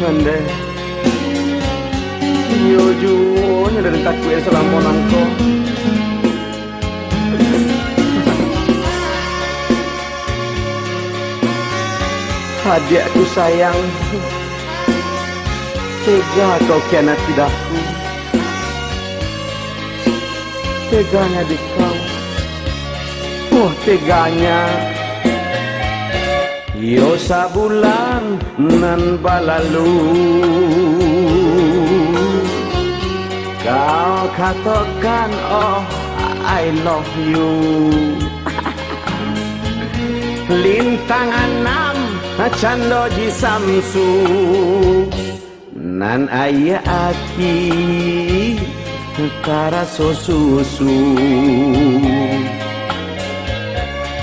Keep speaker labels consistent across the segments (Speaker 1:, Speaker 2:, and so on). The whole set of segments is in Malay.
Speaker 1: ande yo junya dari takwe selamponanko hadiahku sayang, tega kau kianati daku, teganya di kau, oh teganya. Yo sabulan nan balalu, kau katakan oh I love you. Lintang enam candoji samsu nan ayah aki karaso susu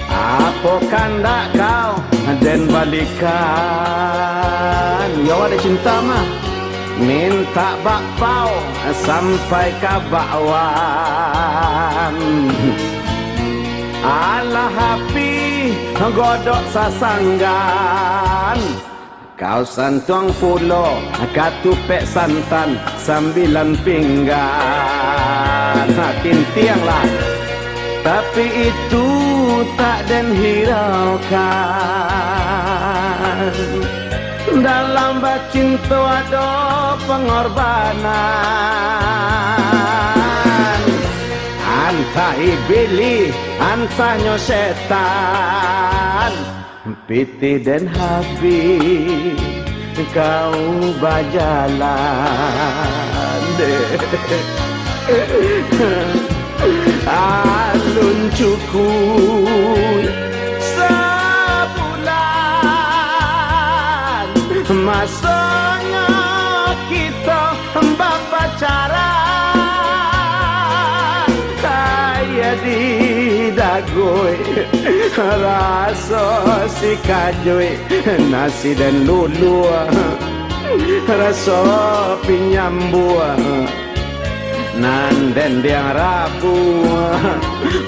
Speaker 1: apa kandak kau dan balikan yo ada cinta mah minta bakpao sampai kabawan Allah hapi godok sasanggan kau santuang pulo katupek santan sambilan pinggan tintiang lah tapi itu tak den hiraukan dalam bacinta ada pengorbanan antah iblis antahnya setan piti dan habis kau bajalan alun cukup sebulan masanya kita pacaran kayak di dagoi rasa si kajoy nasi dan lulu rasa pinyambua nan den diang rabu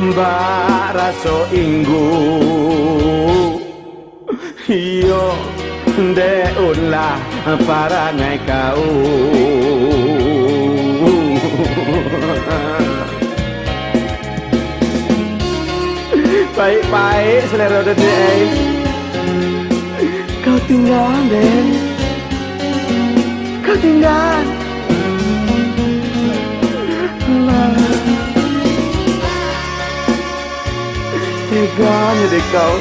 Speaker 1: mbak raso inggu yo deun lah parangai kau baik-baik selera dedek kau tinggal den kau tinggal teganya deh kau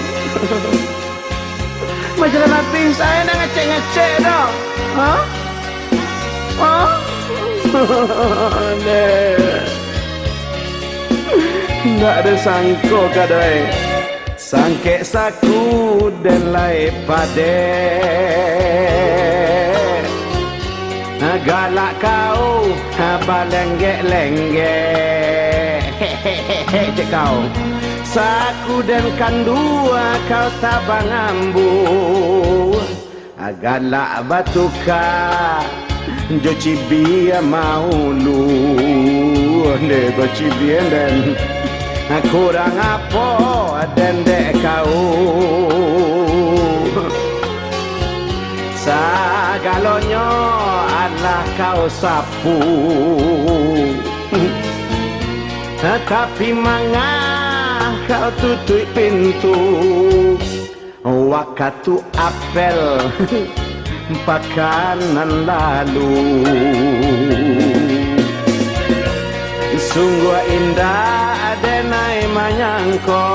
Speaker 1: majalah hati saya nak ngecek-ngecek dong hah? Hah? Nggak ada sangko kadai sangke saku dan lai pade galak kau balenggek-lenggek hehehe kau saku dan kandua kau tabang ambu galak batuka jo cibia mau lu ne go cibia dan kurang apa dan dek kau sagalonyo Allah kau sapu tapi mangah kau tutup pintu waktu apel pakanan lalu sungguh indah denai manyangko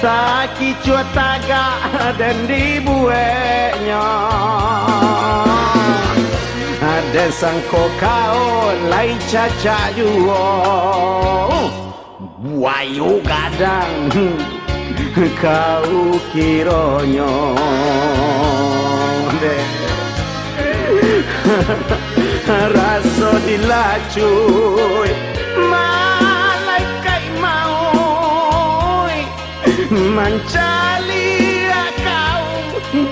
Speaker 1: tak kicut tagak dan dibueknya ada sangko kau lai caca juo buayu gadang kau kironyo rasa dilacuy malaikat mau mencari kau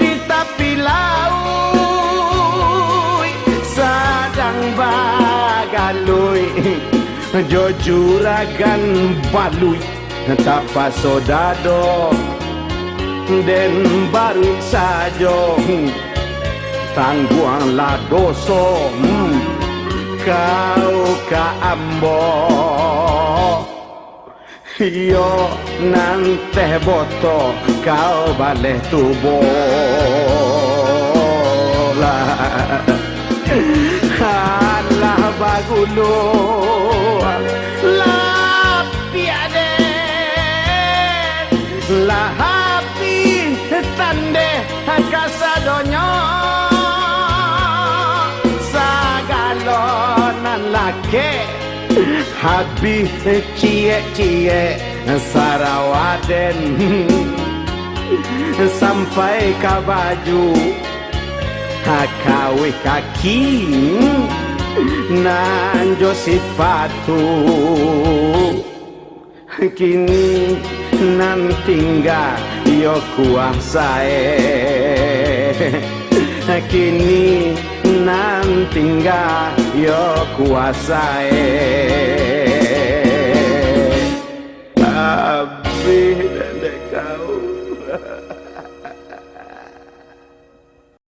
Speaker 1: di tepi laut sadang bagalui jujuragan balui tapa sodado den baru saja tangguanglah dosa kau ka ambo yo nante boto kau balik tubo lah halah bagulo lah piade lah hapi tande kasadonyo sagalonan lake habis cie-cie Sarawaden sampai ke baju kawe kaki nanjo sepatu kini nan tinggal yo kuasae kini nan tinggal yo kuasae